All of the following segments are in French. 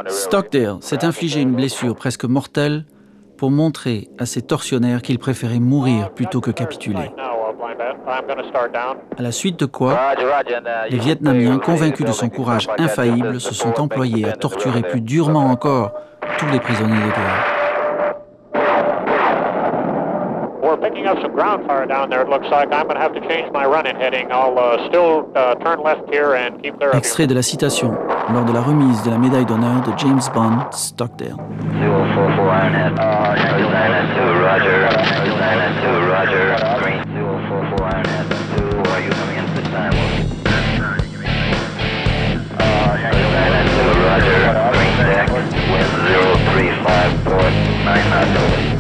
Stockdale s'est infligé une blessure presque mortelle pour montrer à ses tortionnaires qu'il préférait mourir plutôt que capituler. À la suite de quoi, les Vietnamiens, convaincus de son courage infaillible, se sont employés à torturer plus durement encore tous les prisonniers de guerre. Picking up some ground fire down there, it looks like. I'm going to have to change my running heading. I'll still turn left here and keep clear of here. Extrait de la citation lors de la remise de la médaille d'honneur de James Bond, Stockdale. 244 Ironhead. Ironhead 2, Roger. Ironhead 2, Roger. Green 244 Ironhead 2. Are you coming in this time? Ironhead 2, Roger. Green deck with 035 port 9 knots.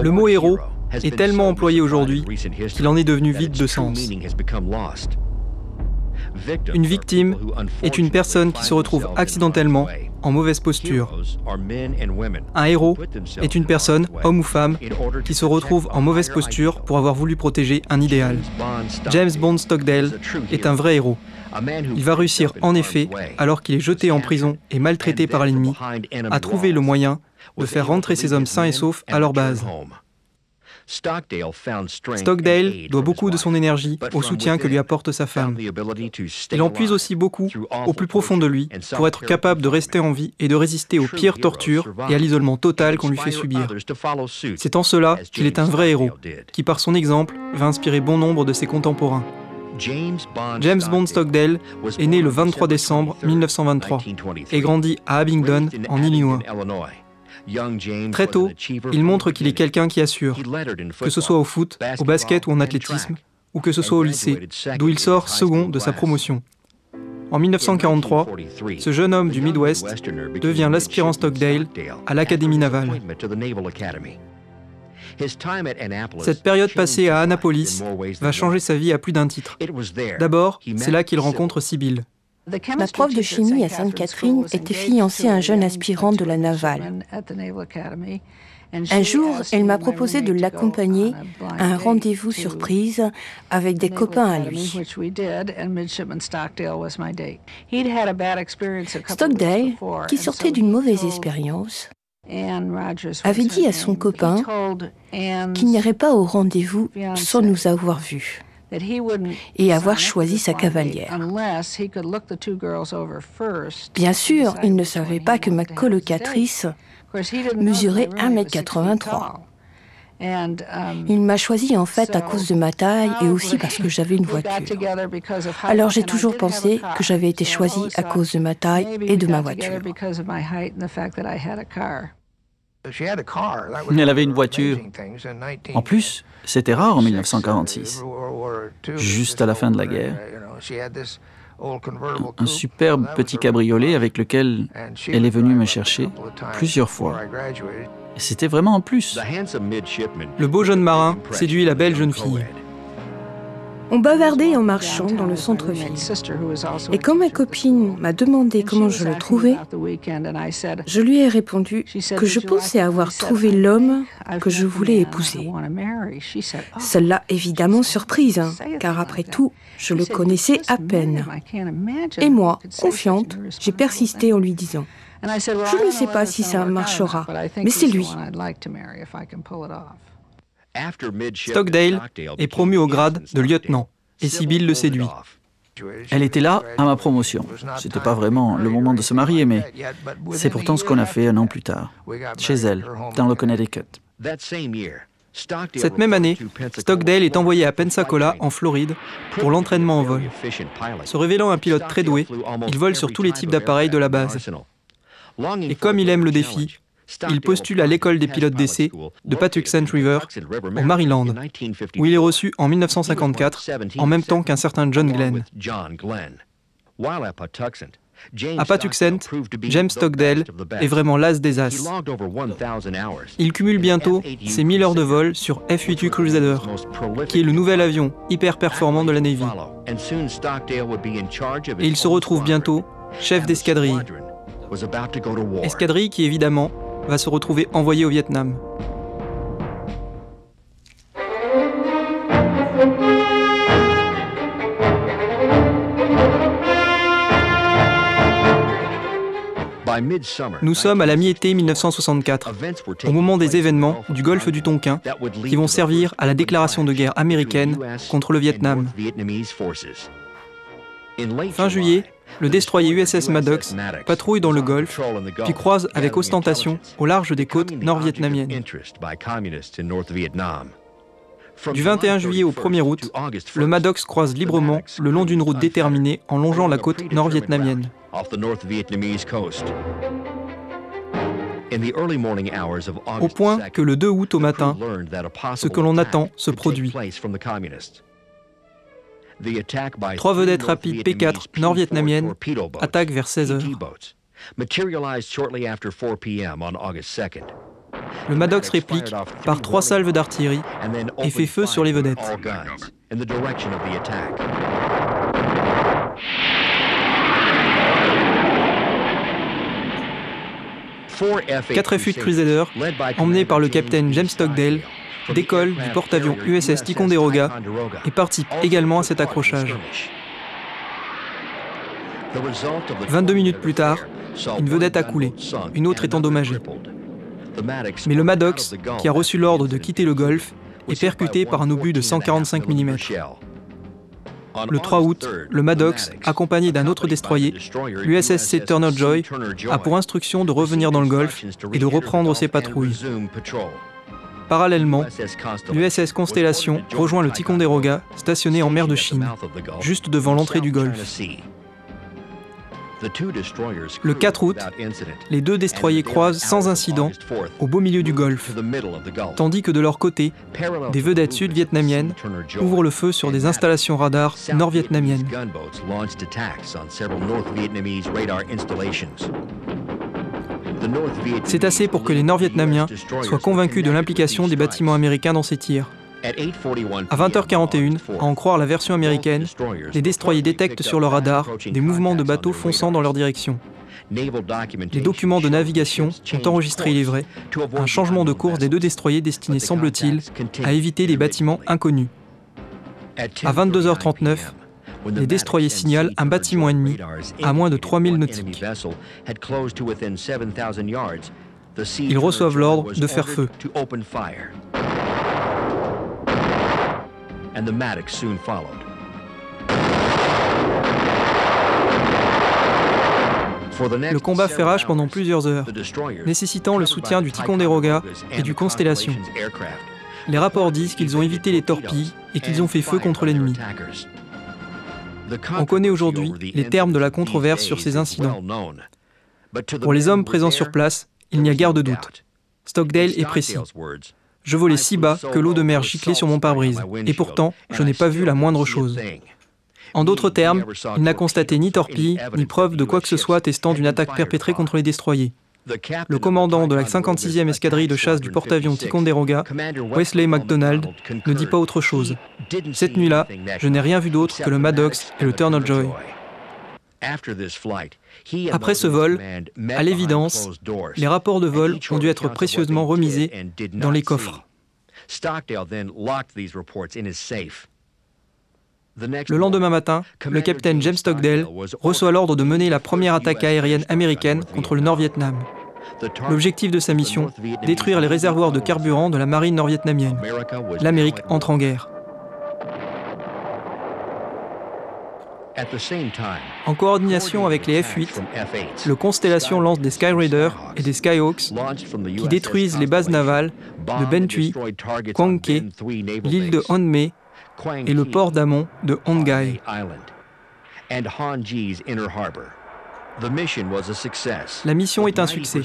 Le mot héros est tellement employé aujourd'hui qu'il en est devenu vide de sens. Une victime est une personne qui se retrouve accidentellement en mauvaise posture. Un héros est une personne, homme ou femme, qui se retrouve en mauvaise posture pour avoir voulu protéger un idéal. James Bond Stockdale est un vrai héros. Il va réussir en effet, alors qu'il est jeté en prison et maltraité par l'ennemi, à trouver le moyen de faire rentrer ces hommes sains et saufs à leur base. Stockdale doit beaucoup de son énergie au soutien que lui apporte sa femme. Il en puise aussi beaucoup au plus profond de lui pour être capable de rester en vie et de résister aux pires tortures et à l'isolement total qu'on lui fait subir. C'est en cela qu'il est un vrai héros, qui par son exemple va inspirer bon nombre de ses contemporains. James Bond Stockdale est né le 23 décembre 1923 et grandit à Abingdon, en Illinois. Très tôt, il montre qu'il est quelqu'un qui assure, que ce soit au foot, au basket ou en athlétisme, ou que ce soit au lycée, d'où il sort second de sa promotion. En 1943, ce jeune homme du Midwest devient l'aspirant Stockdale à l'Académie navale. Cette période passée à Annapolis va changer sa vie à plus d'un titre. D'abord, c'est là qu'il rencontre Sybil. Ma prof de chimie à Sainte-Catherine était fiancée à un jeune aspirant de la navale. Un jour, elle m'a proposé de l'accompagner à un rendez-vous surprise avec des copains à lui. Stockdale, qui sortait d'une mauvaise expérience, avait dit à son copain qu'il n'irait pas au rendez-vous sans nous avoir vus et avoir choisi sa cavalière. Bien sûr, il ne savait pas que ma colocatrice mesurait 1,83 m. Il m'a choisi en fait à cause de ma taille et aussi parce que j'avais une voiture. Alors j'ai toujours pensé que j'avais été choisie à cause de ma taille et de ma voiture. Elle avait une voiture. En plus, c'était rare en 1946, juste à la fin de la guerre. Un superbe petit cabriolet avec lequel elle est venue me chercher plusieurs fois. Et c'était vraiment en plus. Le beau jeune marin séduit la belle jeune fille. On bavardait en marchant dans le centre-ville. Et quand ma copine m'a demandé comment je le trouvais, je lui ai répondu que je pensais avoir trouvé l'homme que je voulais épouser. Ça l'a évidemment surprise, car après tout, je le connaissais à peine. Et moi, confiante, j'ai persisté en lui disant « Je ne sais pas si ça marchera, mais c'est lui. » Stockdale est promu au grade de lieutenant et Sybil le séduit. Elle était là à ma promotion. C'était pas vraiment le moment de se marier, mais c'est pourtant ce qu'on a fait un an plus tard, chez elle, dans le Connecticut. Cette même année, Stockdale est envoyé à Pensacola, en Floride, pour l'entraînement en vol. Se révélant un pilote très doué, il vole sur tous les types d'appareils de la base. Et comme il aime le défi, il postule à l'école des pilotes d'essai de Patuxent River, au Maryland, où il est reçu en 1954, en même temps qu'un certain John Glenn. À Patuxent, James Stockdale est vraiment l'as des as. Il cumule bientôt ses 1000 heures de vol sur F-8U Crusader, qui est le nouvel avion hyper performant de la Navy. Et il se retrouve bientôt chef d'escadrille. Escadrille qui, évidemment, va se retrouver envoyé au Vietnam. Nous sommes à la mi-été 1964, au moment des événements du golfe du Tonkin qui vont servir à la déclaration de guerre américaine contre le Vietnam. Fin juillet, le destroyer USS Maddox patrouille dans le golfe, puis croise avec ostentation au large des côtes nord-vietnamiennes. Du 21 juillet au 1er août, le Maddox croise librement le long d'une route déterminée en longeant la côte nord-vietnamienne. Au point que le 2 août au matin, ce que l'on attend se produit. 3 vedettes rapides P-4 nord-vietnamiennes attaquent vers 16 heures. Le Maddox réplique par 3 salves d'artillerie et fait feu sur les vedettes. 4 F-8 Crusader, emmenés par le capitaine James Stockdale, décollent du porte-avions USS Ticonderoga et participent également à cet accrochage. 22 minutes plus tard, une vedette a coulé, une autre est endommagée. Mais le Maddox, qui a reçu l'ordre de quitter le golfe, est percuté par un obus de 145 mm. Le 3 août, le Maddox, accompagné d'un autre destroyer, l'USS Turner Joy, a pour instruction de revenir dans le golfe et de reprendre ses patrouilles. Parallèlement, l'USS Constellation rejoint le Ticonderoga, stationné en mer de Chine, juste devant l'entrée du golfe. Le 4 août, les 2 destroyers croisent sans incident au beau milieu du golfe, tandis que de leur côté, des vedettes sud-vietnamiennes ouvrent le feu sur des installations radars nord-vietnamiennes. C'est assez pour que les Nord-Vietnamiens soient convaincus de l'implication des bâtiments américains dans ces tirs. À 20h41, à en croire la version américaine, les destroyers détectent sur leur radar des mouvements de bateaux fonçant dans leur direction. Les documents de navigation ont enregistré, il est vrai, un changement de course des 2 destroyers destinés, semble-t-il, à éviter des bâtiments inconnus. À 22h39, les destroyers signalent un bâtiment ennemi à moins de 3000 nautiques. Ils reçoivent l'ordre de faire feu. Le combat fait rage pendant plusieurs heures, nécessitant le soutien du Ticonderoga et du Constellation. Les rapports disent qu'ils ont évité les torpilles et qu'ils ont fait feu contre l'ennemi. On connaît aujourd'hui les termes de la controverse sur ces incidents. Pour les hommes présents sur place, il n'y a guère de doute. Stockdale est précis. Je volais si bas que l'eau de mer giclait sur mon pare-brise, et pourtant, je n'ai pas vu la moindre chose. En d'autres termes, il n'a constaté ni torpille, ni preuve de quoi que ce soit attestant d'une attaque perpétrée contre les destroyers. Le commandant de la 56e escadrille de chasse du porte-avions Ticonderoga, Wesley McDonald, ne dit pas autre chose. Cette nuit-là, je n'ai rien vu d'autre que le Maddox et le Turner Joy. Après ce vol, à l'évidence, les rapports de vol ont dû être précieusement remisés dans les coffres. Le lendemain matin, le capitaine James Stockdale reçoit l'ordre de mener la première attaque aérienne américaine contre le Nord-Vietnam. L'objectif de sa mission, détruire les réservoirs de carburant de la marine nord-vietnamienne. L'Amérique entre en guerre. En coordination avec les F-8, le Constellation lance des Skyraider et des Skyhawks qui détruisent les bases navales de Bentui, Kwang Khe, l'île de Honmei et le port d'amont de Hongai. La mission est un succès.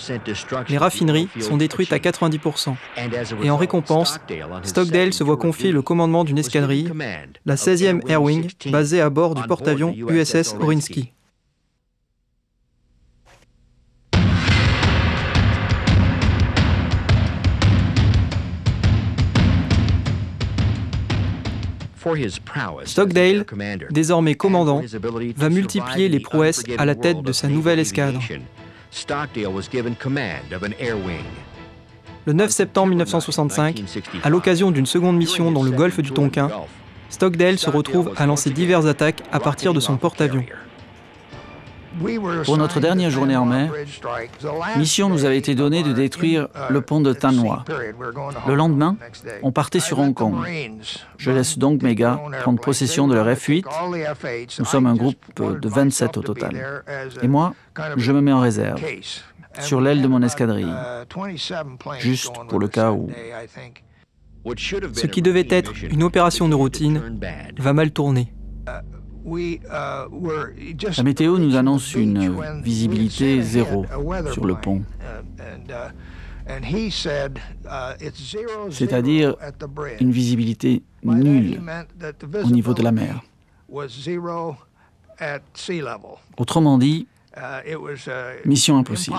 Les raffineries sont détruites à 90%. Et en récompense, Stockdale se voit confier le commandement d'une escadrille, la 16e Air Wing, basée à bord du porte-avions USS Orinsky. Stockdale, désormais commandant, va multiplier les prouesses à la tête de sa nouvelle escadre. Le 9 septembre 1965, à l'occasion d'une seconde mission dans le golfe du Tonkin, Stockdale se retrouve à lancer diverses attaques à partir de son porte-avions. Pour notre dernière journée en mer, mission nous avait été donnée de détruire le pont de Thanhua. Le lendemain, on partait sur Hong Kong. Je laisse donc mes gars prendre possession de leur F-8. Nous sommes un groupe de 27 au total. Et moi, je me mets en réserve, sur l'aile de mon escadrille, juste pour le cas où... Ce qui devait être une opération de routine va mal tourner. La météo nous annonce une visibilité zéro sur le pont. C'est-à-dire une visibilité nulle au niveau de la mer. Autrement dit, mission impossible.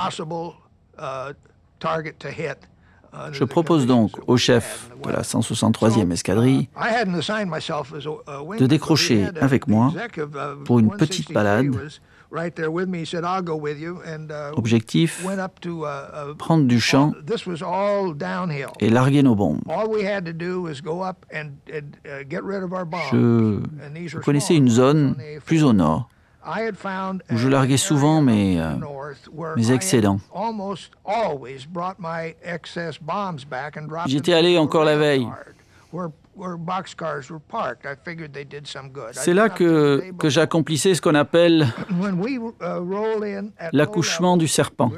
Je propose donc au chef de la 163e escadrille de décrocher avec moi pour une petite balade. Objectif, prendre du champ et larguer nos bombes. Je connaissais une zone plus au nord où je larguais souvent mes excédents. J'étais allé encore la veille. C'est là que j'accomplissais ce qu'on appelle l'accouchement du serpent.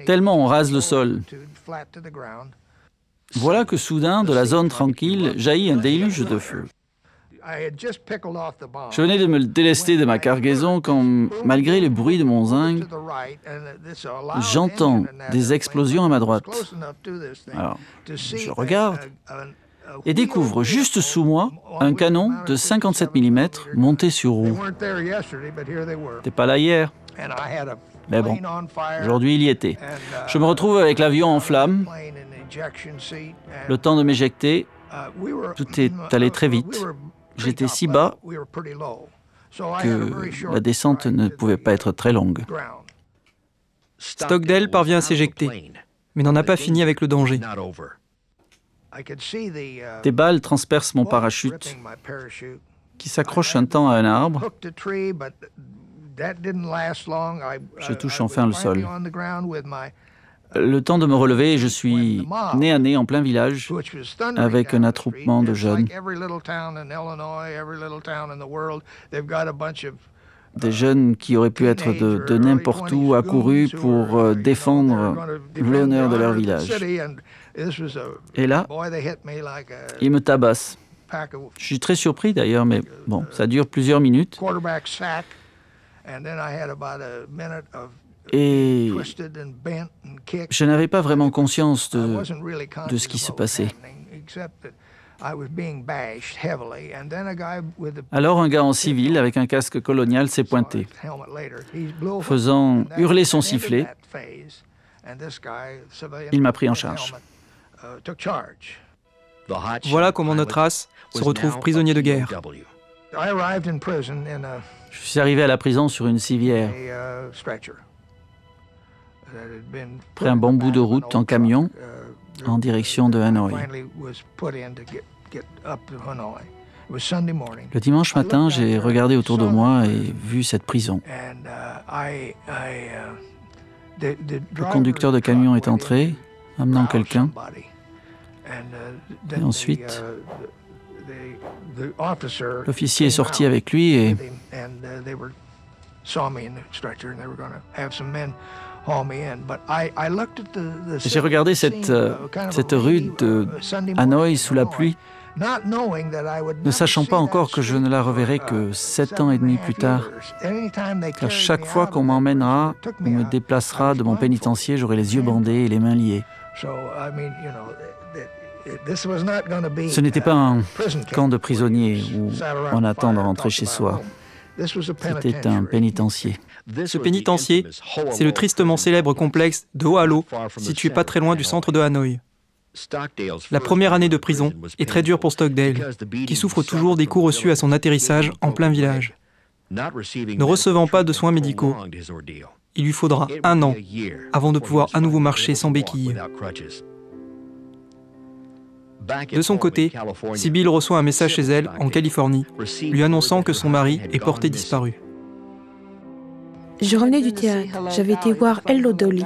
Tellement on rase le sol. Voilà que soudain, de la zone tranquille, jaillit un déluge de feu. Je venais de me délester de ma cargaison quand, malgré le bruit de mon zinc, j'entends des explosions à ma droite. Alors, je regarde et découvre juste sous moi un canon de 57 mm monté sur roue. T'es pas là hier, mais bon, aujourd'hui il y était. Je me retrouve avec l'avion en flammes, le temps de m'éjecter, tout est allé très vite. J'étais si bas que la descente ne pouvait pas être très longue. Stockdale parvient à s'éjecter, mais n'en a pas fini avec le danger. Des balles transpercent mon parachute, qui s'accroche un temps à un arbre. Je touche enfin le sol. Le temps de me relever, je suis nez à nez en plein village avec un attroupement de jeunes. Des jeunes qui auraient pu être de n'importe où accourus pour défendre l'honneur de leur village. Et là, ils me tabassent. Je suis très surpris d'ailleurs, mais bon, ça dure plusieurs minutes. Et je n'avais pas vraiment conscience de ce qui se passait. Alors un gars en civil avec un casque colonial s'est pointé, faisant hurler son sifflet. Il m'a pris en charge. Voilà comment notre race se retrouve prisonnier de guerre. Je suis arrivé à la prison sur une civière. Après un bon bout de route en camion, en direction de Hanoï. Le dimanche matin, j'ai regardé autour de moi et vu cette prison. Le conducteur de camion est entré, amenant quelqu'un. Et ensuite, L'officier est sorti avec lui et j'ai regardé cette rue de Hanoï sous la pluie, ne sachant pas encore que je ne la reverrai que 7 ans et demi plus tard. Car chaque fois qu'on m'emmènera ou me déplacera de mon pénitencier, j'aurai les yeux bandés et les mains liées. Ce n'était pas un camp de prisonniers où on attend de rentrer chez soi. C'était un pénitencier. Ce pénitencier, c'est le tristement célèbre complexe de Oalo, situé pas très loin du centre de Hanoï. La première année de prison est très dure pour Stockdale, qui souffre toujours des coups reçus à son atterrissage en plein village. Ne recevant pas de soins médicaux, il lui faudra 1 an avant de pouvoir à nouveau marcher sans béquille. De son côté, Sybil reçoit un message chez elle, en Californie, lui annonçant que son mari est porté disparu. Je revenais du théâtre. J'avais été voir Hello Dolly.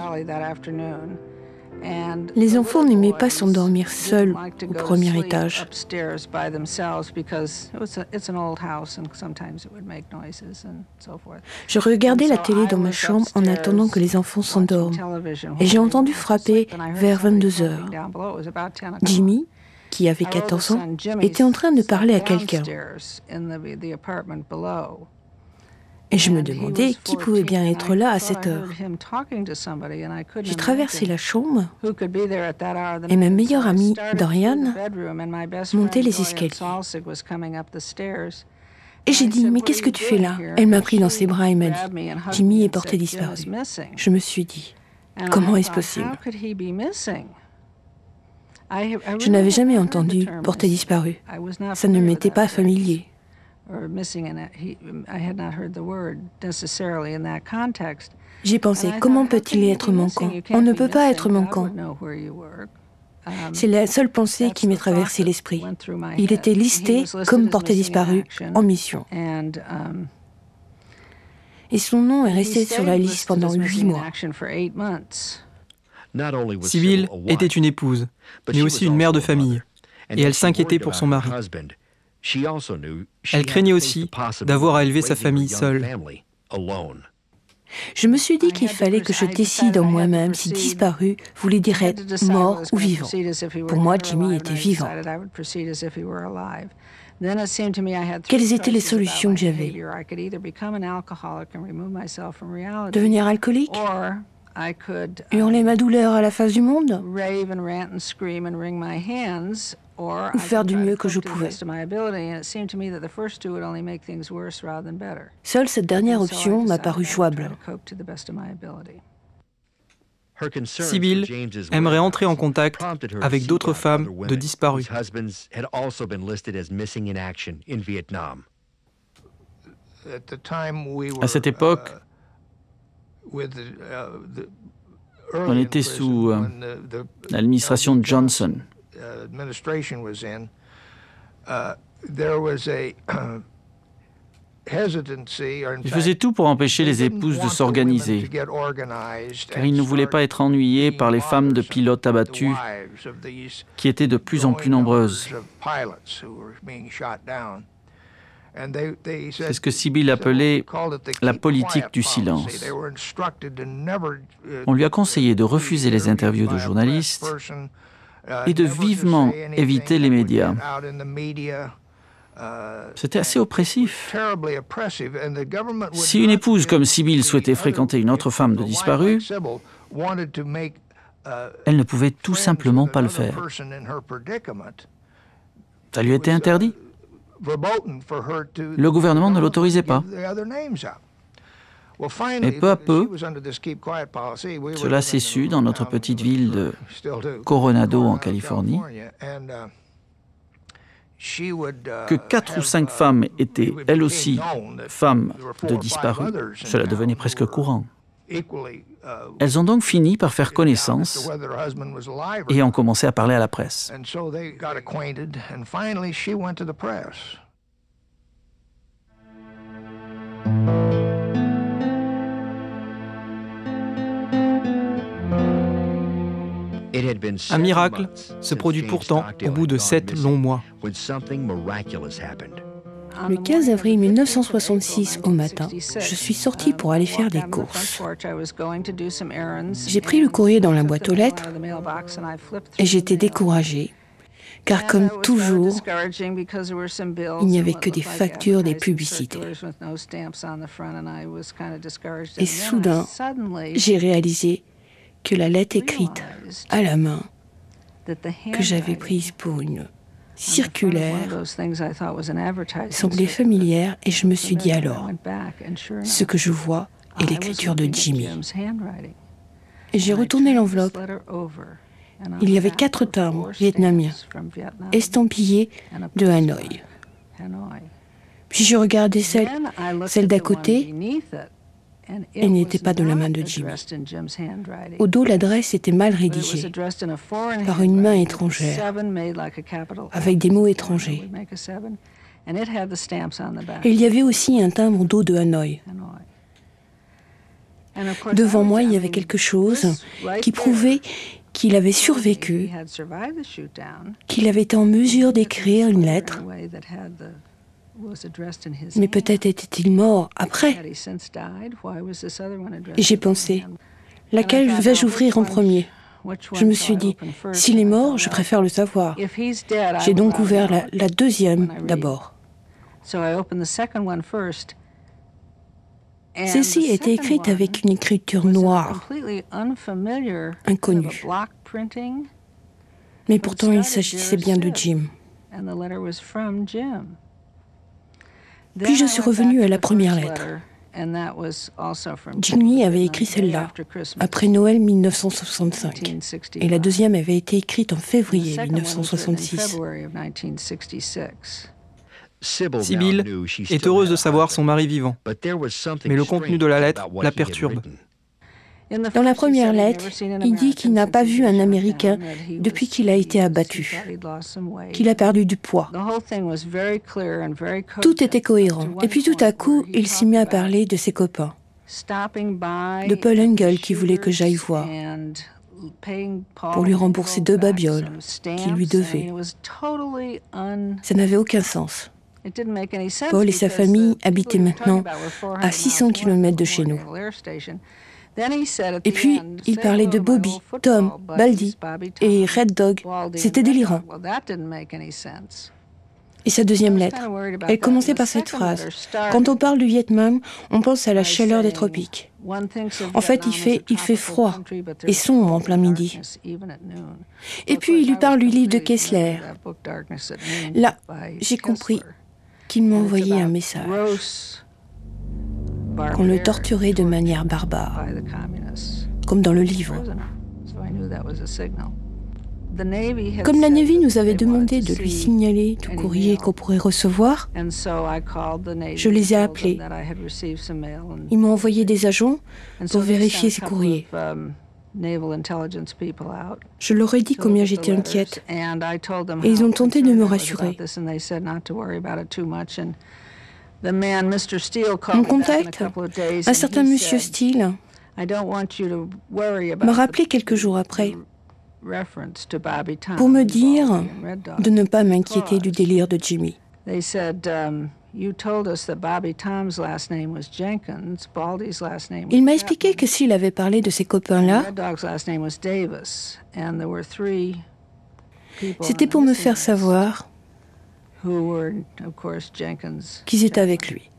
Les enfants n'aimaient pas s'endormir seuls au premier étage. Je regardais la télé dans ma chambre en attendant que les enfants s'endorment. Et j'ai entendu frapper vers 22 heures. Jimmy, qui avait 14 ans, était en train de parler à quelqu'un. Et je me demandais qui pouvait bien être là à cette heure. J'ai traversé la chambre et ma meilleure amie, Dorian, montait les escaliers. Et j'ai dit, mais qu'est-ce que tu fais là? Elle m'a pris dans ses bras et m'a dit, Jimmy est porté disparu. Je me suis dit, comment est-ce possible? Je n'avais jamais entendu porté disparu. Ça ne m'était pas familier. J'ai pensé, comment peut-il être manquant? On ne peut pas être manquant. C'est la seule pensée qui m'est traversée l'esprit. Il était listé comme porté disparu en mission. Et son nom est resté sur la liste pendant 8 mois. Sybil était une épouse, mais aussi une mère de famille, et elle s'inquiétait pour son mari. Elle craignait aussi d'avoir à élever sa famille seule. Je me suis dit qu'il fallait que je décide en moi-même si disparu voulait dire être mort ou vivant. Pour moi, Jimmy était vivant. Quelles étaient les solutions que j'avais? Devenir alcoolique? Hurler ma douleur à la face du monde? Ou faire du mieux que je pouvais? Seule cette dernière option m'a paru jouable. Sybil aimerait entrer en contact avec d'autres femmes de disparues. À cette époque, on était sous l'administration de Johnson. Il faisait tout pour empêcher les épouses de s'organiser, car il ne voulait pas être ennuyé par les femmes de pilotes abattus qui étaient de plus en plus nombreuses. C'est ce que Sybil appelait la politique du silence. On lui a conseillé de refuser les interviews de journalistes et de vivement éviter les médias. C'était assez oppressif. Si une épouse comme Sybil souhaitait fréquenter une autre femme de disparue, elle ne pouvait tout simplement pas le faire. Ça lui était interdit. Le gouvernement ne l'autorisait pas. Et peu à peu, cela s'est su dans notre petite ville de Coronado en Californie, que 4 ou 5 femmes étaient, elles aussi, femmes de disparus. Cela devenait presque courant. Elles ont donc fini par faire connaissance et ont commencé à parler à la presse. Un miracle se produit pourtant au bout de 7 longs mois. Le 15 avril 1966 au matin, je suis sortie pour aller faire des courses. J'ai pris le courrier dans la boîte aux lettres et j'étais découragée, car comme toujours, il n'y avait que des factures, des publicités. Et soudain, j'ai réalisé que la lettre écrite à la main, que j'avais prise pour une circulaire, semblait familière et je me suis dit alors, ce que je vois est l'écriture de Jimmy. Et j'ai retourné l'enveloppe. Il y avait 4 timbres vietnamiens, estampillés de Hanoï. Puis je regardais celle d'à côté. Elle n'était pas de la main de Jimmy. Au dos, l'adresse était mal rédigée, par une main étrangère, avec des mots étrangers. Et il y avait aussi un timbre dos de Hanoï. Devant moi, il y avait quelque chose qui prouvait qu'il avait survécu, qu'il avait été en mesure d'écrire une lettre. Mais peut-être était-il mort après. Et j'ai pensé, laquelle vais-je ouvrir en premier? Je me suis dit, s'il est mort, je préfère le savoir. J'ai donc ouvert la deuxième d'abord. Celle-ci était écrite avec une écriture noire, inconnue. Mais pourtant, il s'agissait bien de Jim. Puis je suis revenue à la première lettre. Jimmy avait écrit celle-là, après Noël 1965, et la deuxième avait été écrite en février 1966. Sibylle est heureuse de savoir son mari vivant, mais le contenu de la lettre la perturbe. Dans la première lettre, il dit qu'il n'a pas vu un Américain depuis qu'il a été abattu, qu'il a perdu du poids. Tout était cohérent. Et puis tout à coup, il s'est mis à parler de ses copains, de Paul Engel qui voulait que j'aille voir, pour lui rembourser 2 babioles qu'il lui devait. Ça n'avait aucun sens. Paul et sa famille habitaient maintenant à 600 km de chez nous. Et puis, il parlait de Bobby, Tom, Baldy et Red Dog. C'était délirant. Et sa deuxième lettre, elle commençait par cette phrase. Quand on parle du Vietnam, on pense à la chaleur des tropiques. En fait, il fait froid et sombre en plein midi. Et puis, il lui parle du livre de Kessler. Là, j'ai compris qu'il m'envoyait un message. Qu'on le torturait de manière barbare, comme dans le livre. Comme la Navy nous avait demandé de lui signaler tout courrier qu'on pourrait recevoir, je les ai appelés. Ils m'ont envoyé des agents pour vérifier ces courriers. Je leur ai dit combien j'étais inquiète, et ils ont tenté de me rassurer. Mon contact, un certain monsieur Steele, m'a rappelé quelques jours après pour me dire de ne pas m'inquiéter du délire de Jimmy. Il m'a expliqué que s'il avait parlé de ces copains-là, c'était pour me faire savoir qu'ils étaient avec lui,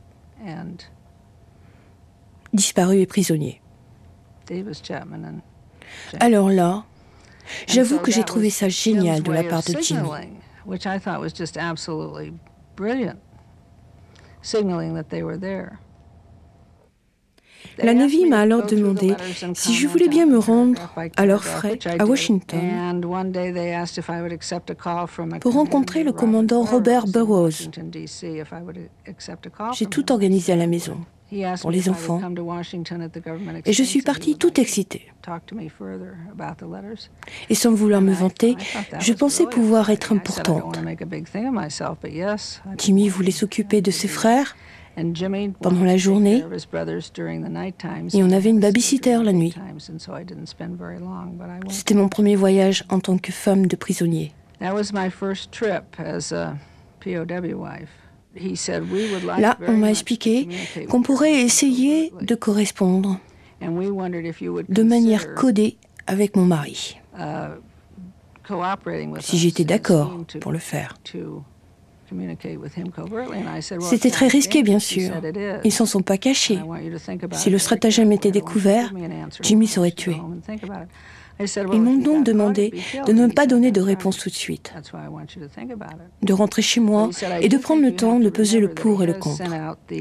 disparus et prisonniers. Alors là, j'avoue que j'ai trouvé ça génial de la part de Jimmy. La Navy m'a alors demandé si je voulais bien me rendre à leurs frais à Washington pour rencontrer le commandant Robert Burroughs. J'ai tout organisé à la maison pour les enfants et je suis partie toute excitée. Et sans vouloir me vanter, je pensais pouvoir être importante. Jimmy voulait s'occuper de ses frères pendant la journée et on avait une babysitter la nuit. C'était mon premier voyage en tant que femme de prisonnier. Là, on m'a expliqué qu'on pourrait essayer de correspondre de manière codée avec mon mari, si j'étais d'accord pour le faire. C'était très risqué, bien sûr. Ils s'en sont pas cachés. Si le stratagème était découvert, Jimmy serait tué. Ils m'ont donc demandé de ne pas donner de réponse tout de suite, de rentrer chez moi et de prendre le temps de peser le pour et le contre,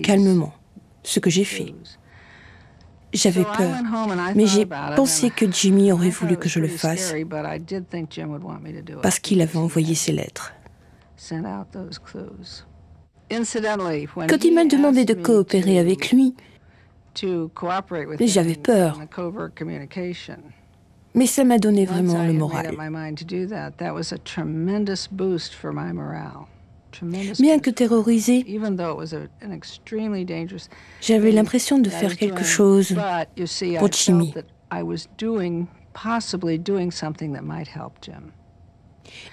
calmement, ce que j'ai fait. J'avais peur, mais j'ai pensé que Jimmy aurait voulu que je le fasse parce qu'il avait envoyé ces lettres. Quand il m'a demandé de coopérer avec lui, j'avais peur. Mais ça m'a donné vraiment le moral. Bien que terrorisée, j'avais l'impression de faire quelque chose pour Jimmy.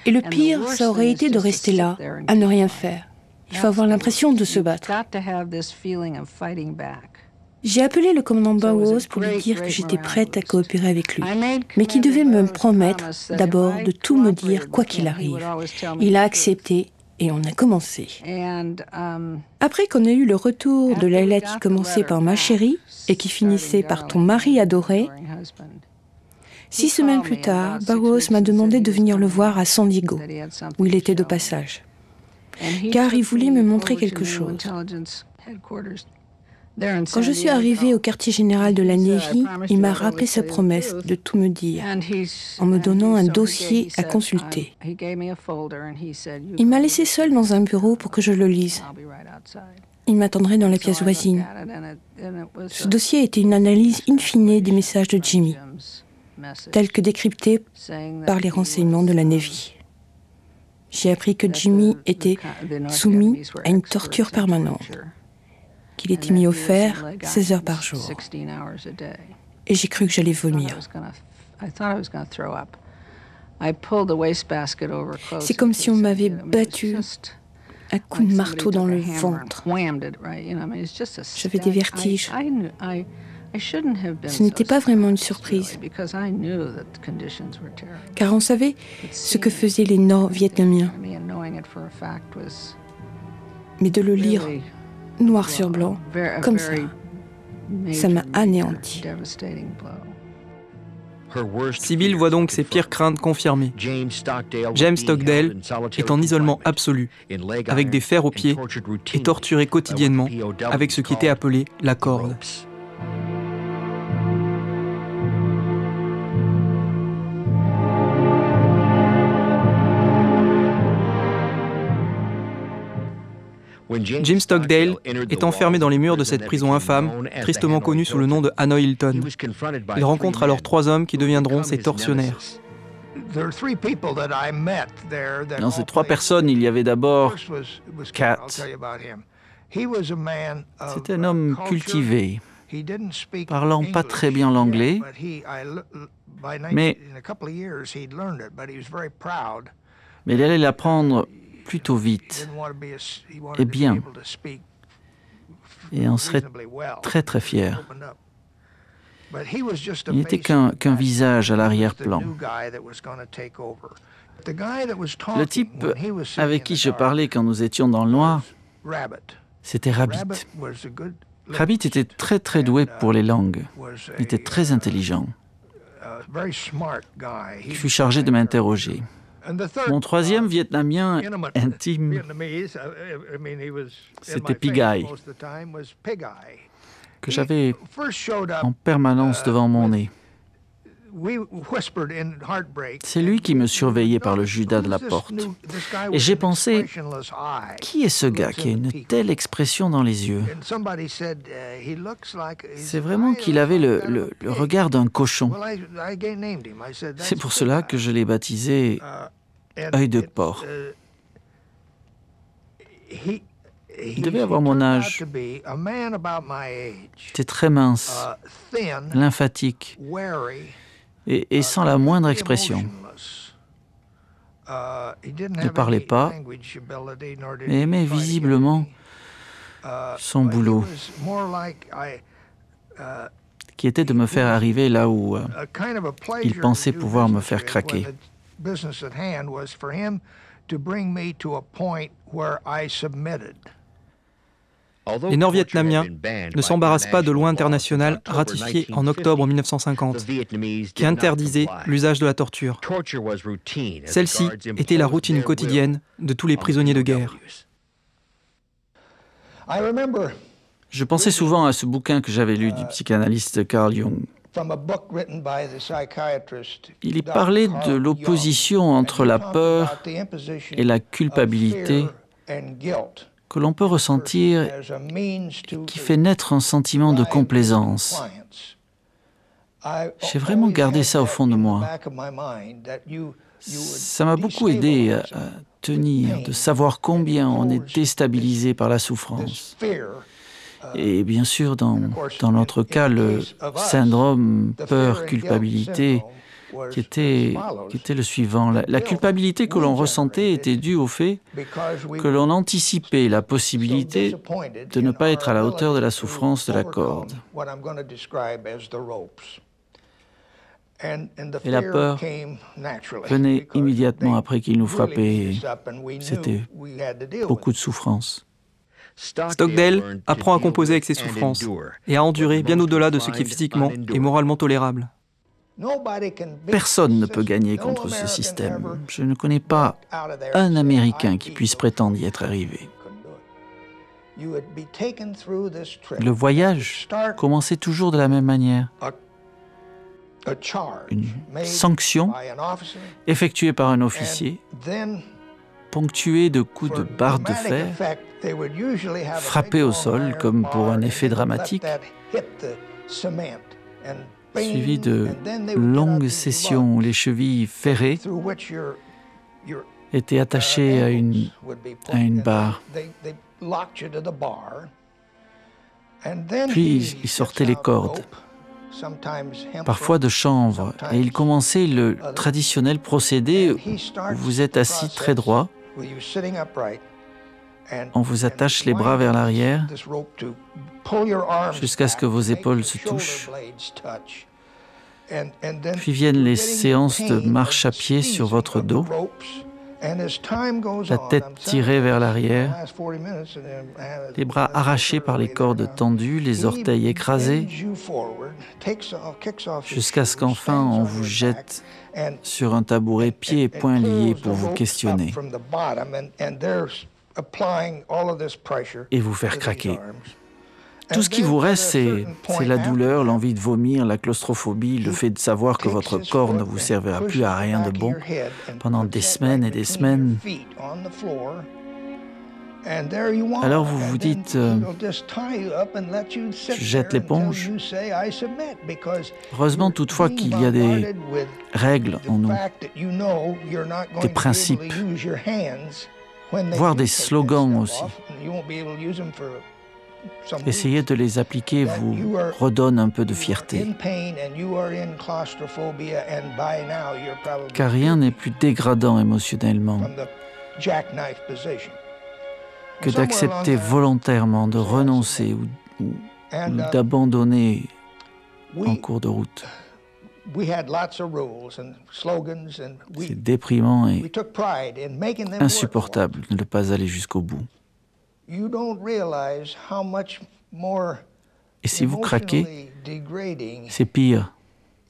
Et le pire, ça aurait été de rester là, à ne rien faire. Il faut avoir l'impression de se battre. J'ai appelé le commandant Bowers pour lui dire que j'étais prête à coopérer avec lui, mais qu'il devait me promettre d'abord de tout me dire quoi qu'il arrive. Il a accepté et on a commencé. Après qu'on ait eu le retour de la lettre qui commençait par « Ma chérie » et qui finissait par « Ton mari adoré », 6 semaines plus tard, Bowers m'a demandé de venir le voir à San Diego, où il était de passage, car il voulait me montrer quelque chose. Quand je suis arrivée au quartier général de la Navy, il m'a rappelé sa promesse de tout me dire, en me donnant un dossier à consulter. Il m'a laissé seule dans un bureau pour que je le lise. Il m'attendrait dans la pièce voisine. Ce dossier était une analyse in fine des messages de Jimmy, tels que décryptés par les renseignements de la Navy. J'ai appris que Jimmy était soumis à une torture permanente, qu'il était mis au fer 16 heures par jour. Et j'ai cru que j'allais vomir. C'est comme si on m'avait battu un coup de marteau dans le ventre. J'avais des vertiges. Ce n'était pas vraiment une surprise, car on savait ce que faisaient les Nord-Vietnamiens. Mais de le lire noir sur blanc, comme ça m'a anéanti. Sybil voit donc ses pires craintes confirmées. James Stockdale est en isolement absolu, avec des fers aux pieds et torturé quotidiennement avec ce qui était appelé la corde. Jim Stockdale est enfermé dans les murs de cette prison infâme, tristement connue sous le nom de Hanoi Hilton. Il rencontre alors 3 hommes qui deviendront ses tortionnaires. Dans ces 3 personnes, il y avait d'abord Cat. C'était un homme cultivé, parlant pas très bien l'anglais, mais il allait l'apprendre plutôt vite et bien, et on serait très très fier. Il n'était qu'un visage à l'arrière-plan. Le type avec qui je parlais quand nous étions dans le noir, c'était Rabbit. Rabbit était très très doué pour les langues. Il était très intelligent. Il fut chargé de m'interroger. Mon 3e Vietnamien intime, c'était Pig-Eye, que j'avais en permanence devant mon nez. C'est lui qui me surveillait par le Judas de la porte. Et j'ai pensé, qui est ce gars qui a une telle expression dans les yeux? C'est vraiment qu'il avait le regard d'un cochon. C'est pour cela que je l'ai baptisé œil de porc. Il devait avoir mon âge. Il était très mince, lymphatique et sans la moindre expression. Il ne parlait pas, mais aimait visiblement son boulot, qui était de me faire arriver là où il pensait pouvoir me faire craquer. Les Nord-Vietnamiens ne s'embarrassent pas de loi internationale ratifiée en octobre 1950 qui interdisait l'usage de la torture. Celle-ci était la routine quotidienne de tous les prisonniers de guerre. Je pensais souvent à ce bouquin que j'avais lu du psychanalyste Carl Jung. Il y parlait de l'opposition entre la peur et la culpabilité que l'on peut ressentir et qui fait naître un sentiment de complaisance. J'ai vraiment gardé ça au fond de moi. Ça m'a beaucoup aidé à tenir, de savoir combien on est déstabilisé par la souffrance. Et bien sûr, dans notre cas, le syndrome peur-culpabilité qui était le suivant. La culpabilité que l'on ressentait était due au fait que l'on anticipait la possibilité de ne pas être à la hauteur de la souffrance de la corde. Et la peur venait immédiatement après qu'il nous frappait. C'était beaucoup de souffrance. Stockdale apprend à composer avec ses souffrances et à endurer bien au-delà de ce qui est physiquement et moralement tolérable. Personne ne peut gagner contre ce système. Je ne connais pas un Américain qui puisse prétendre y être arrivé. Le voyage commençait toujours de la même manière. Une sanction effectuée par un officier, ponctuée de coups de barre de fer, frappés au sol comme pour un effet dramatique, suivi de longues sessions où les chevilles ferrées étaient attachées à une barre. Puis il sortait les cordes, parfois de chanvre, et il commençait le traditionnel procédé où vous êtes assis très droit, on vous attache les bras vers l'arrière jusqu'à ce que vos épaules se touchent. Puis viennent les séances de marche à pied sur votre dos, la tête tirée vers l'arrière, les bras arrachés par les cordes tendues, les orteils écrasés, jusqu'à ce qu'enfin on vous jette sur un tabouret pieds et poings liés pour vous questionner et vous faire craquer. Tout ce qui vous reste, c'est la douleur, l'envie de vomir, la claustrophobie, le fait de savoir que votre corps ne vous servira plus à rien de bon pendant des semaines et des semaines. Alors vous vous dites, je jette l'éponge. Heureusement toutefois qu'il y a des règles en nous, des principes, voire des slogans aussi. Essayer de les appliquer vous redonne un peu de fierté. Car rien n'est plus dégradant émotionnellement que d'accepter volontairement de renoncer ou d'abandonner en cours de route. C'est déprimant et insupportable de ne pas aller jusqu'au bout. Et si vous craquez, c'est pire.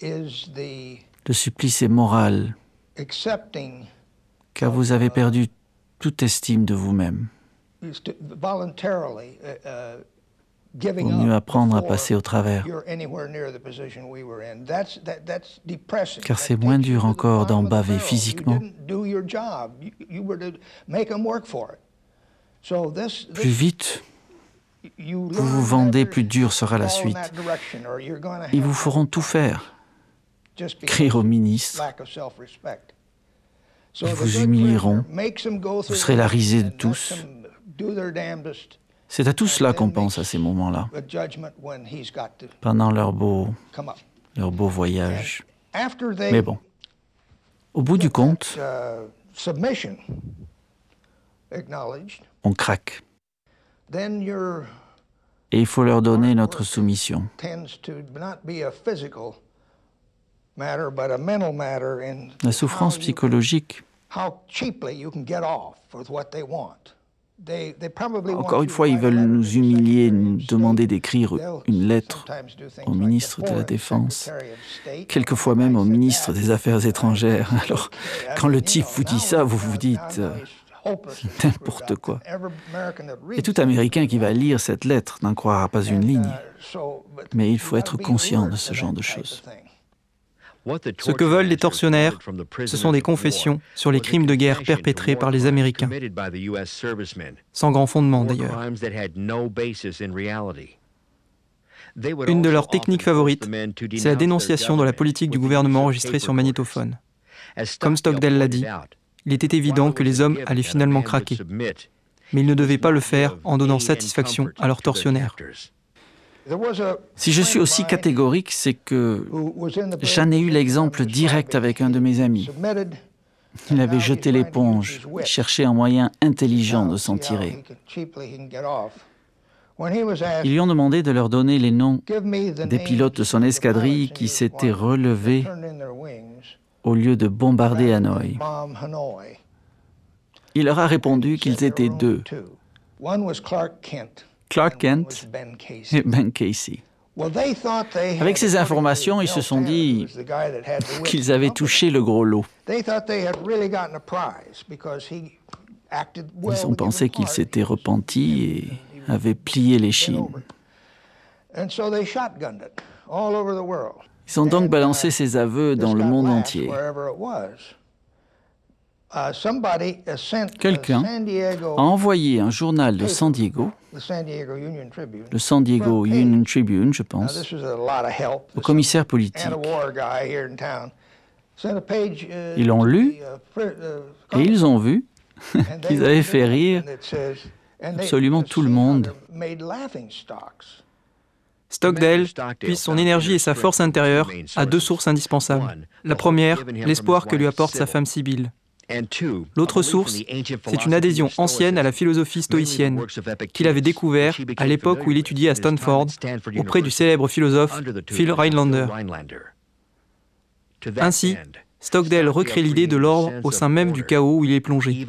Le supplice est moral, car vous avez perdu toute estime de vous-même. Il vaut mieux apprendre à passer au travers, car c'est moins dur encore d'en baver physiquement. Plus vite vous vous vendez, plus dur sera la suite. Ils vous feront tout faire. Crier au ministre. Ils vous humilieront. Vous serez la risée de tous. C'est à tout cela qu'on pense à ces moments-là, pendant leur beau voyage. Mais bon, au bout du compte, on craque. Et il faut leur donner notre soumission. La souffrance psychologique, encore une fois, ils veulent nous humilier, nous demander d'écrire une lettre au ministre de la Défense, quelquefois même au ministre des Affaires étrangères. Alors, quand le type vous dit ça, vous vous dites c'est n'importe quoi. Et tout Américain qui va lire cette lettre n'en croira pas une ligne. Mais il faut être conscient de ce genre de choses. Ce que veulent les tortionnaires, ce sont des confessions sur les crimes de guerre perpétrés par les Américains, sans grand fondement d'ailleurs. Une de leurs techniques favorites, c'est la dénonciation de la politique du gouvernement enregistrée sur magnétophone. Comme Stockdale l'a dit, il était évident que les hommes allaient finalement craquer, mais ils ne devaient pas le faire en donnant satisfaction à leurs tortionnaires. Si je suis aussi catégorique, c'est que j'en ai eu l'exemple direct avec un de mes amis. Il avait jeté l'éponge, cherché un moyen intelligent de s'en tirer. Ils lui ont demandé de leur donner les noms des pilotes de son escadrille qui s'étaient relevés au lieu de bombarder Hanoï. Il leur a répondu qu'ils étaient deux. Clark Kent et Ben Casey. Avec ces informations, ils se sont dit qu'ils avaient touché le gros lot. Ils ont pensé qu'ils s'étaient repentis et avaient plié l'échine. Ils ont donc balancé ces aveux dans le monde entier. Quelqu'un a envoyé un journal de San Diego, le San Diego Union Tribune, je pense, au commissaire politique. Ils l'ont lu et ils ont vu qu'ils avaient fait rire absolument tout le monde. Stockdale puise son énergie et sa force intérieure à deux sources indispensables. La première, l'espoir que lui apporte sa femme Sibylle. L'autre source, c'est une adhésion ancienne à la philosophie stoïcienne qu'il avait découvert à l'époque où il étudiait à Stanford auprès du célèbre philosophe Phil Rhinelander. Ainsi, Stockdale recrée l'idée de l'ordre au sein même du chaos où il est plongé.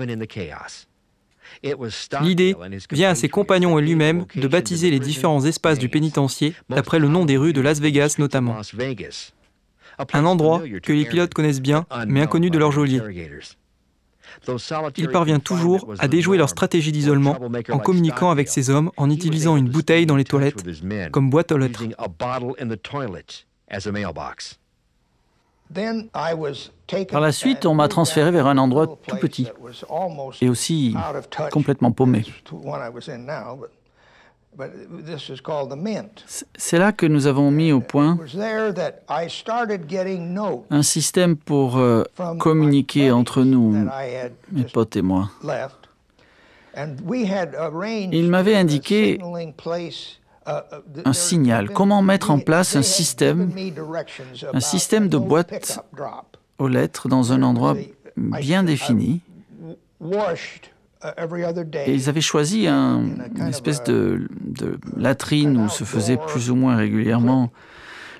L'idée vient à ses compagnons et lui-même de baptiser les différents espaces du pénitencier d'après le nom des rues de Las Vegas notamment. Un endroit que les pilotes connaissent bien, mais inconnu de leurs geôliers. Il parvient toujours à déjouer leur stratégie d'isolement en communiquant avec ces hommes en utilisant une bouteille dans les toilettes comme boîte aux lettres. Par la suite, on m'a transféré vers un endroit tout petit et aussi complètement paumé. C'est là que nous avons mis au point un système pour communiquer entre nous, mes potes et moi. Il m'avait indiqué un signal, comment mettre en place un système de boîte aux lettres dans un endroit bien défini. Et ils avaient choisi une espèce de latrine où se faisait plus ou moins régulièrement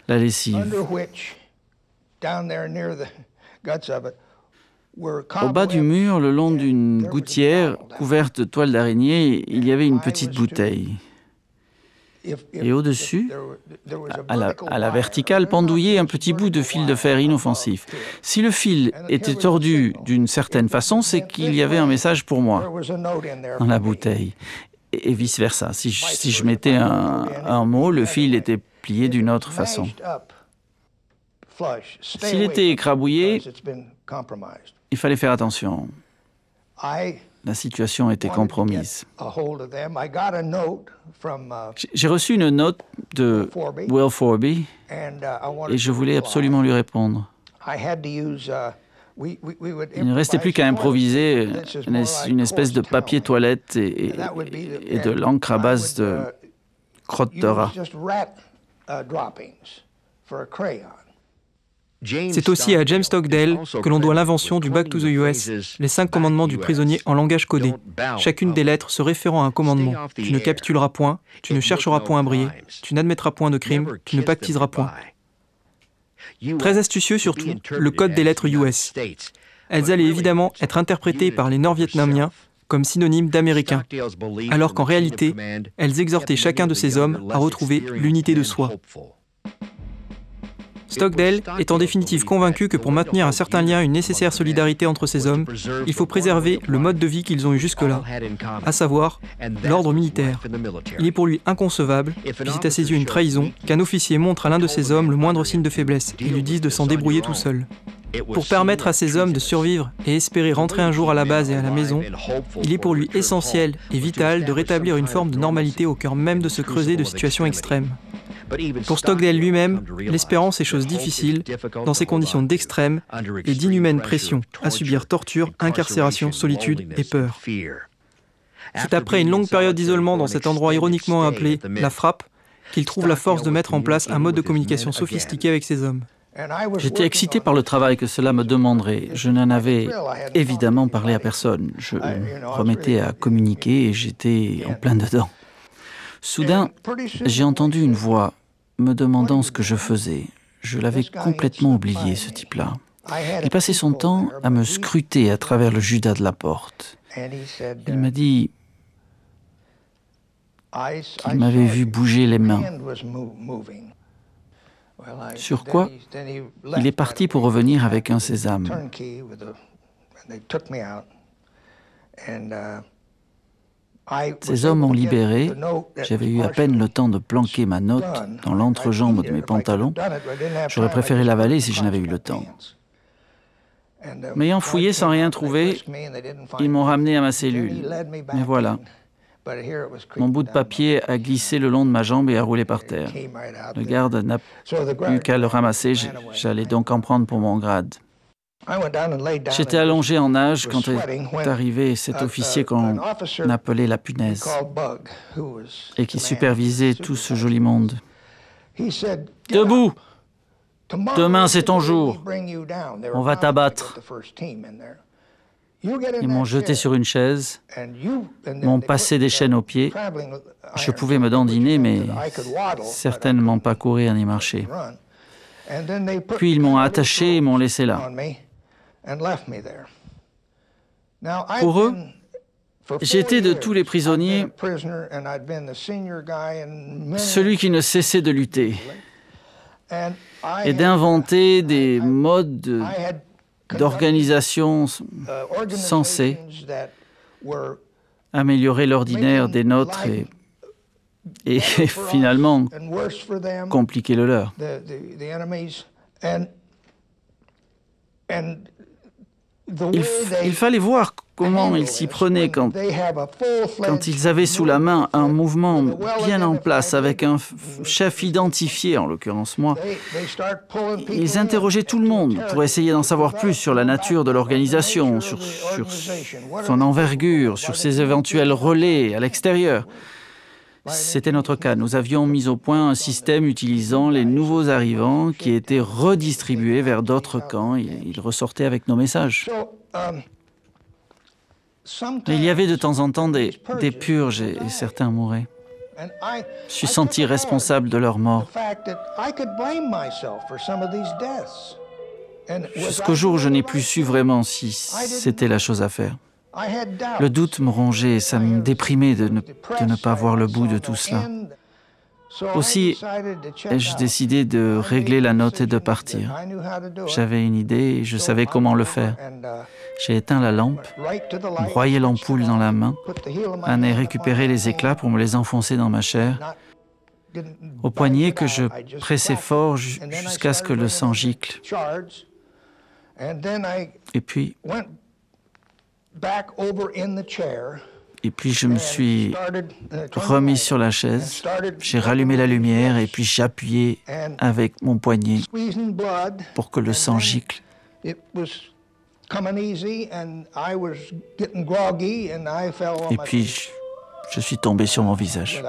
la lessive. Au bas du mur, le long d'une gouttière couverte de toile d'araignée, il y avait une petite bouteille. Et au-dessus, à la verticale, pendouillait un petit bout de fil de fer inoffensif. Si le fil était tordu d'une certaine façon, c'est qu'il y avait un message pour moi dans la bouteille. Et vice-versa. Si je mettais un mot, le fil était plié d'une autre façon. S'il était écrabouillé, il fallait faire attention. La situation était compromise. J'ai reçu une note de Will Forby et je voulais absolument lui répondre. Il ne restait plus qu'à improviser une espèce de papier toilette et de l'encre à base de crottes de rat. C'est aussi à James Stockdale que l'on doit l'invention du Back to the US, les 5 commandements du prisonnier en langage codé, chacune des lettres se référant à un commandement. Tu ne capituleras point, tu ne chercheras point à briller, tu n'admettras point de crime, tu ne pactiseras point. Très astucieux surtout, le code des lettres US. Elles allaient évidemment être interprétées par les Nord-Vietnamiens comme synonymes d'Américains, alors qu'en réalité, elles exhortaient chacun de ces hommes à retrouver l'unité de soi. Stockdale est en définitive convaincu que pour maintenir un certain lien, une nécessaire solidarité entre ces hommes, il faut préserver le mode de vie qu'ils ont eu jusque-là, à savoir l'ordre militaire. Il est pour lui inconcevable, puis c'est à ses yeux une trahison, qu'un officier montre à l'un de ces hommes le moindre signe de faiblesse et lui dise de s'en débrouiller tout seul. Pour permettre à ces hommes de survivre et espérer rentrer un jour à la base et à la maison, il est pour lui essentiel et vital de rétablir une forme de normalité au cœur même de ce creuset de situations extrêmes. Pour Stockdale lui-même, l'espérance est chose difficile dans ces conditions d'extrême et d'inhumaine pression, à subir torture, incarcération, solitude et peur. C'est après une longue période d'isolement dans cet endroit ironiquement appelé la frappe qu'il trouve la force de mettre en place un mode de communication sophistiqué avec ces hommes. J'étais excité par le travail que cela me demanderait. Je n'en avais évidemment parlé à personne. Je me remettais à communiquer et j'étais en plein dedans. Soudain, j'ai entendu une voix me demandant ce que je faisais. Je l'avais complètement oublié, ce type-là. Il passait son temps à me scruter à travers le judas de la porte. Il m'a dit qu'il m'avait vu bouger les mains. Sur quoi, il est parti pour revenir avec un sésame. Ces hommes m'ont libéré. J'avais eu à peine le temps de planquer ma note dans l'entrejambe de mes pantalons. J'aurais préféré l'avaler si je n'avais eu le temps. M'ayant fouillé sans rien trouver, ils m'ont ramené à ma cellule. Mais voilà. Mon bout de papier a glissé le long de ma jambe et a roulé par terre. Le garde n'a eu qu'à le ramasser. J'allais donc en prendre pour mon grade. J'étais allongé en nage quand est arrivé cet officier qu'on appelait la punaise et qui supervisait tout ce joli monde. « Debout! Demain, c'est ton jour. On va t'abattre. » Ils m'ont jeté sur une chaise, m'ont passé des chaînes aux pieds. Je pouvais me dandiner, mais certainement pas courir ni marcher. Puis ils m'ont attaché et m'ont laissé là. Pour eux, j'étais de tous les prisonniers celui qui ne cessait de lutter et d'inventer des modes d'organisation censés améliorer l'ordinaire des nôtres et finalement compliquer le leur. Il fallait voir comment ils s'y prenaient quand ils avaient sous la main un mouvement bien en place, avec un chef identifié, en l'occurrence moi. Ils interrogeaient tout le monde pour essayer d'en savoir plus sur la nature de l'organisation, sur son envergure, sur ses éventuels relais à l'extérieur. C'était notre cas. Nous avions mis au point un système utilisant les nouveaux arrivants qui étaient redistribués vers d'autres camps. Ils ressortaient avec nos messages. Il y avait de temps en temps des purges et certains mouraient. Je suis senti responsable de leur mort. Jusqu'au jour où je n'ai plus su vraiment si c'était la chose à faire. Le doute me rongeait et ça me déprimait de ne pas voir le bout de tout cela. Aussi, ai-je décidé de régler la note et de partir. J'avais une idée et je savais comment le faire. J'ai éteint la lampe, broyé l'ampoule dans la main, en ai récupéré les éclats pour me les enfoncer dans ma chair, au poignet que je pressais fort jusqu'à ce que le sang gicle. Et puis je me suis remis sur la chaise, j'ai rallumé la lumière et puis j'ai appuyé avec mon poignet pour que le sang gicle. Et puis, je suis tombé sur mon visage.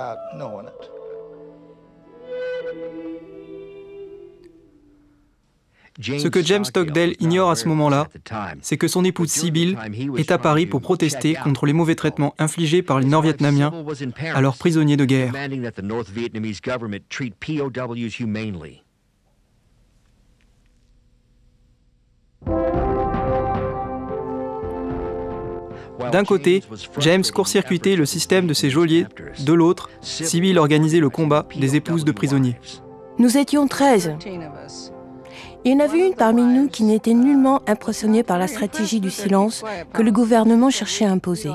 Ce que James Stockdale ignore à ce moment-là, c'est que son épouse Sybil est à Paris pour protester contre les mauvais traitements infligés par les Nord-Vietnamiens à leurs prisonniers de guerre. D'un côté, James court-circuitait le système de ses geôliers, de l'autre, Sybil organisait le combat des épouses de prisonniers. Nous étions 13. Il y en avait une parmi nous qui n'était nullement impressionnée par la stratégie du silence que le gouvernement cherchait à imposer.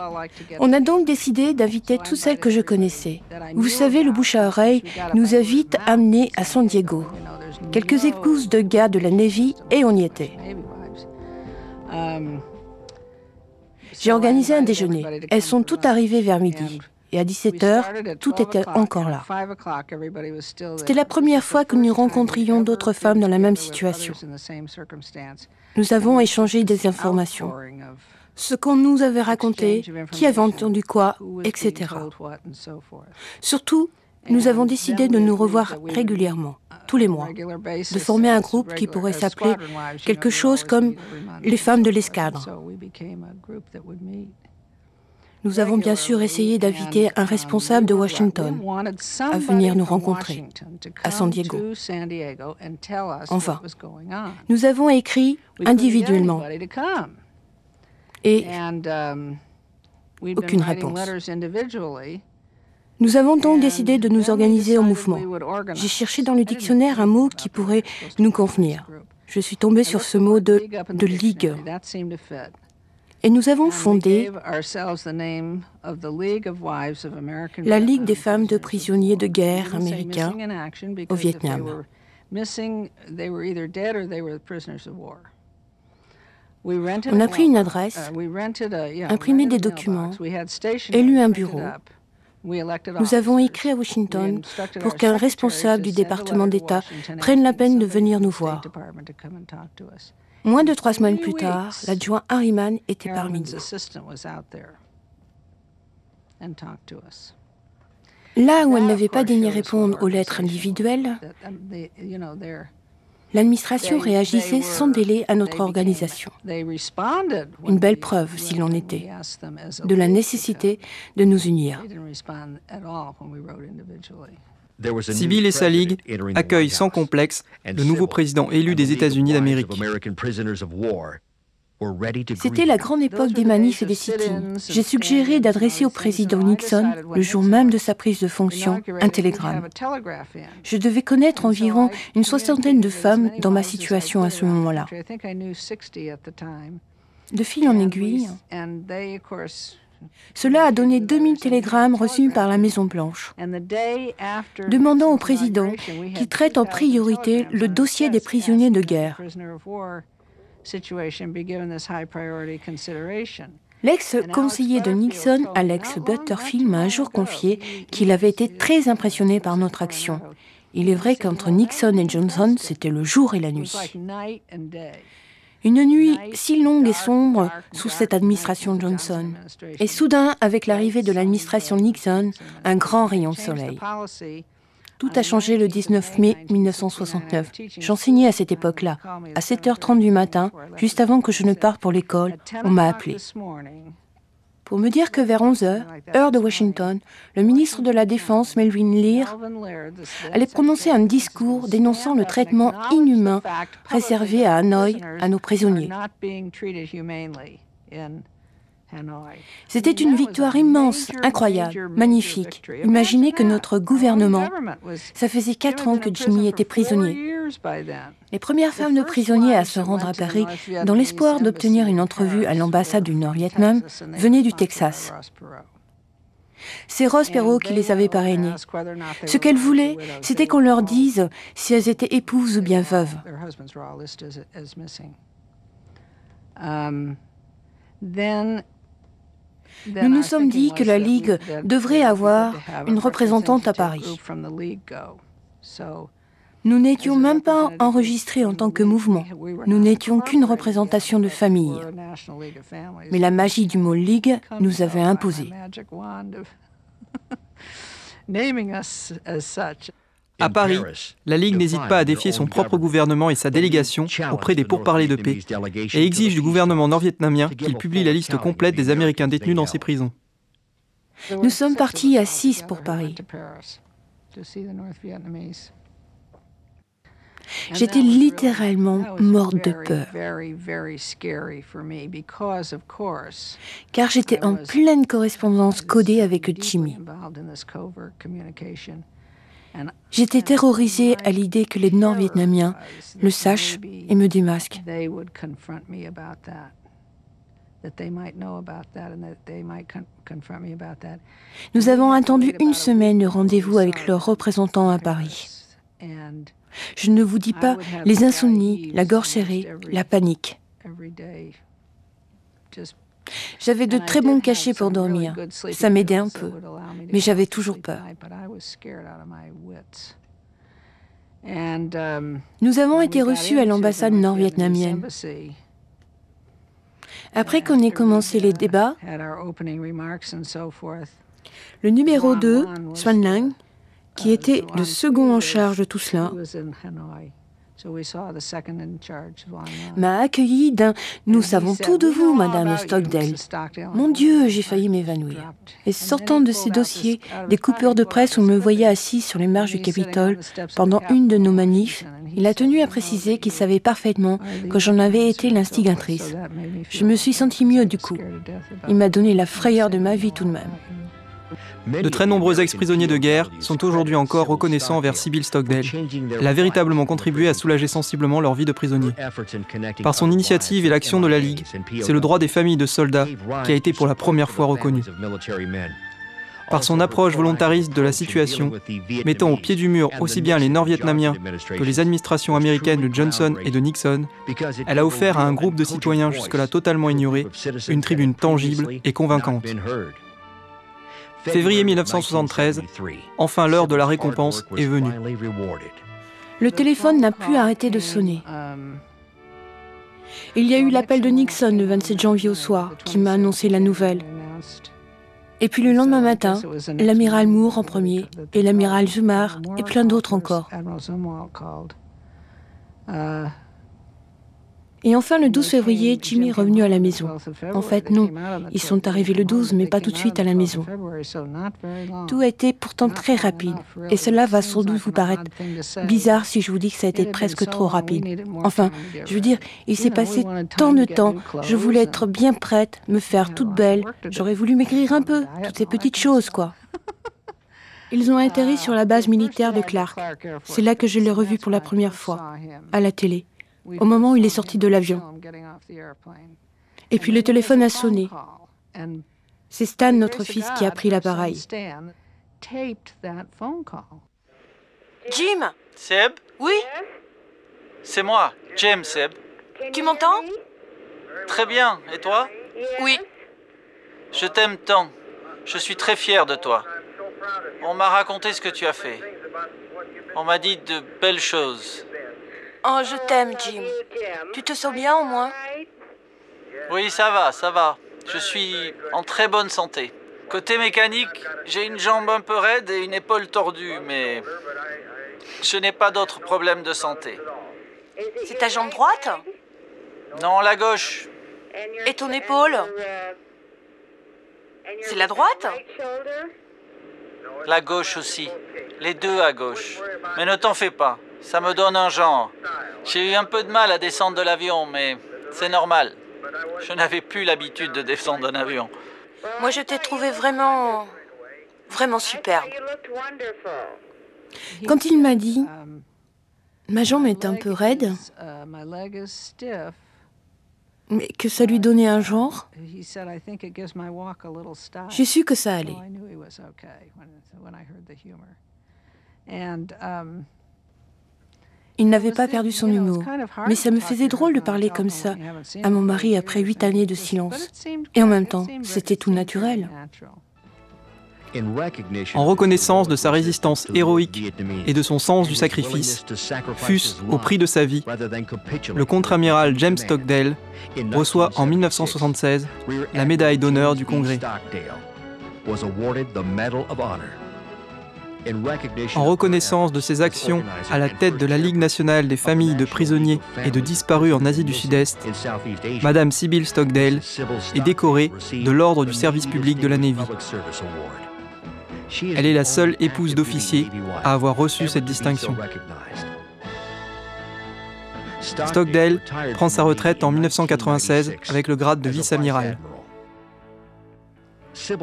On a donc décidé d'inviter toutes celles que je connaissais. Vous savez, le bouche à oreille nous a vite amenés à San Diego. Quelques épouses de gars de la Navy et on y était. J'ai organisé un déjeuner. Elles sont toutes arrivées vers midi. Et à 17h, tout était encore là. C'était la première fois que nous rencontrions d'autres femmes dans la même situation. Nous avons échangé des informations. Ce qu'on nous avait raconté, qui avait entendu quoi, etc. Surtout, nous avons décidé de nous revoir régulièrement, tous les mois, de former un groupe qui pourrait s'appeler quelque chose comme les femmes de l'escadre. Nous avons bien sûr essayé d'inviter un responsable de Washington à venir nous rencontrer à San Diego. Enfin, nous avons écrit individuellement et aucune réponse. Nous avons donc décidé de nous organiser en mouvement. J'ai cherché dans le dictionnaire un mot qui pourrait nous convenir. Je suis tombée sur ce mot de ligue. Et nous avons fondé la Ligue des femmes de prisonniers de guerre américains au Vietnam. On a pris une adresse, imprimé des documents, élu un bureau. Nous avons écrit à Washington pour qu'un responsable du département d'État prenne la peine de venir nous voir. Moins de 3 semaines plus tard, l'adjoint Harriman était parmi nous. Là où elle n'avait pas daigné répondre aux lettres individuelles, l'administration réagissait sans délai à notre organisation. Une belle preuve, s'il en était, de la nécessité de nous unir. Sybil et sa ligue accueillent sans complexe le nouveau président élu des États-Unis d'Amérique. C'était la grande époque des manifs et des sit-ins. J'ai suggéré d'adresser au président Nixon, le jour même de sa prise de fonction, un télégramme. Je devais connaître environ une 60aine de femmes dans ma situation à ce moment-là. De fil en aiguille, cela a donné 2000 télégrammes reçus par la Maison-Blanche, demandant au président qu'il traite en priorité le dossier des prisonniers de guerre. L'ex-conseiller de Nixon, Alex Butterfield, m'a un jour confié qu'il avait été très impressionné par notre action. Il est vrai qu'entre Nixon et Johnson, c'était le jour et la nuit. Une nuit si longue et sombre sous cette administration Johnson. Et soudain, avec l'arrivée de l'administration Nixon, un grand rayon de soleil. Tout a changé le 19 mai 1969. J'enseignais à cette époque-là. À 7h30 du matin, juste avant que je ne parte pour l'école, on m'a appelé pour me dire que vers 11h, heure de Washington, le ministre de la Défense, Melvin Lear, allait prononcer un discours dénonçant le traitement inhumain réservé à Hanoï à nos prisonniers. C'était une victoire immense, incroyable, magnifique. Imaginez que notre gouvernement, ça faisait 4 ans que Jimmy était prisonnier. Les premières femmes de prisonniers à se rendre à Paris, dans l'espoir d'obtenir une entrevue à l'ambassade du Nord-Vietnam, venaient du Texas. C'est Rose Perot qui les avait parrainées. Ce qu'elles voulaient, c'était qu'on leur dise si elles étaient épouses ou bien veuves. Nous nous sommes dit que la Ligue devrait avoir une représentante à Paris. Nous n'étions même pas enregistrés en tant que mouvement. Nous n'étions qu'une représentation de famille. Mais la magie du mot Ligue nous avait imposé. À Paris, la Ligue n'hésite pas à défier son propre gouvernement et sa délégation auprès des pourparlers de paix et exige du gouvernement nord-vietnamien qu'il publie la liste complète des Américains détenus dans ses prisons. Nous sommes partis à 6 pour Paris. J'étais littéralement morte de peur, car j'étais en pleine correspondance codée avec Jimmy. J'étais terrorisée à l'idée que les Nord-Vietnamiens le sachent et me démasquent. Nous avons attendu une semaine de rendez-vous avec leurs représentants à Paris. Je ne vous dis pas les insomnies, la gorge serrée, la panique. J'avais de très bons cachets pour dormir. Ça m'aidait un peu, mais j'avais toujours peur. Nous avons été reçus à l'ambassade nord-vietnamienne. Après qu'on ait commencé les débats, le numéro 2, Xuan Lang, qui était le second en charge de tout cela, m'a accueilli d'un « Nous savons tout de vous, Madame Stockdale ». Mon Dieu, j'ai failli m'évanouir. Et sortant de ces dossiers, des coupures de presse où on me voyait assis sur les marches du Capitole pendant une de nos manifs, il a tenu à préciser qu'il savait parfaitement que j'en avais été l'instigatrice. Je me suis sentie mieux du coup. Il m'a donné la frayeur de ma vie tout de même. De très nombreux ex-prisonniers de guerre sont aujourd'hui encore reconnaissants envers Sybil Stockdale. Elle a véritablement contribué à soulager sensiblement leur vie de prisonnier. Par son initiative et l'action de la Ligue, c'est le droit des familles de soldats qui a été pour la première fois reconnu. Par son approche volontariste de la situation, mettant au pied du mur aussi bien les Nord-Vietnamiens que les administrations américaines de Johnson et de Nixon, elle a offert à un groupe de citoyens jusque-là totalement ignorés une tribune tangible et convaincante. Février 1973, enfin l'heure de la récompense est venue. Le téléphone n'a plus arrêté de sonner. Il y a eu l'appel de Nixon le 27 janvier au soir qui m'a annoncé la nouvelle. Et puis le lendemain matin, l'amiral Moore en premier, et l'amiral Zumar, et plein d'autres encore. Et enfin, le 12 février, Jimmy est revenu à la maison. En fait, non. Ils sont arrivés le 12, mais pas tout de suite à la maison. Tout a été pourtant très rapide. Et cela va sans doute vous paraître bizarre si je vous dis que ça a été presque trop rapide. Enfin, je veux dire, il s'est passé tant de temps. Je voulais être bien prête, me faire toute belle. J'aurais voulu maigrir un peu. Toutes ces petites choses, quoi. Ils ont atterri sur la base militaire de Clark. C'est là que je l'ai revu pour la première fois, à la télé. Au moment où il est sorti de l'avion. Et puis le téléphone a sonné. C'est Stan, notre fils, qui a pris l'appareil. Jim? Seb? Oui? C'est moi, James, Seb. Tu m'entends? Très bien, et toi? Oui. Je t'aime tant. Je suis très fier de toi. On m'a raconté ce que tu as fait. On m'a dit de belles choses. Oh, je t'aime, Jim. Tu te sens bien, au moins? Oui, ça va, ça va. Je suis en très bonne santé. Côté mécanique, j'ai une jambe un peu raide et une épaule tordue, mais je n'ai pas d'autres problèmes de santé. C'est ta jambe droite? Non, la gauche. Et ton épaule? C'est la droite? La gauche aussi. Les deux à gauche. Mais ne t'en fais pas. Ça me donne un genre. J'ai eu un peu de mal à descendre de l'avion, mais c'est normal. Je n'avais plus l'habitude de descendre d'un avion. Moi, je t'ai trouvé vraiment superbe. Quand il m'a dit « Ma jambe est un peu raide », mais que ça lui donnait un genre, j'ai su que ça allait. Il n'avait pas perdu son humour, mais ça me faisait drôle de parler comme ça à mon mari après 8 années de silence. Et en même temps, c'était tout naturel. En reconnaissance de sa résistance héroïque et de son sens du sacrifice, fût-ce au prix de sa vie, le contre-amiral James Stockdale reçoit en 1976 la médaille d'honneur du Congrès. En reconnaissance de ses actions à la tête de la Ligue nationale des familles de prisonniers et de disparus en Asie du Sud-Est, Madame Sybil Stockdale est décorée de l'Ordre du service public de la Navy. Elle est la seule épouse d'officier à avoir reçu cette distinction. Stockdale prend sa retraite en 1996 avec le grade de vice-amiral.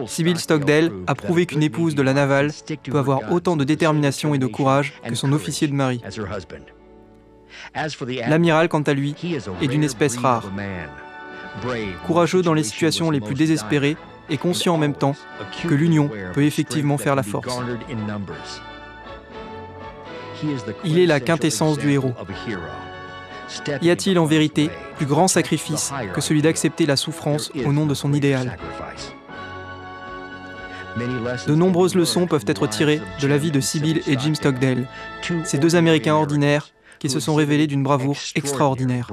Sybil Stockdale a prouvé qu'une épouse de la navale peut avoir autant de détermination et de courage que son officier de marine. L'amiral, quant à lui, est d'une espèce rare. Courageux dans les situations les plus désespérées et conscient en même temps que l'union peut effectivement faire la force. Il est la quintessence du héros. Y a-t-il en vérité plus grand sacrifice que celui d'accepter la souffrance au nom de son idéal ? De nombreuses leçons peuvent être tirées de la vie de Sybil et Jim Stockdale, ces deux Américains ordinaires qui se sont révélés d'une bravoure extraordinaire.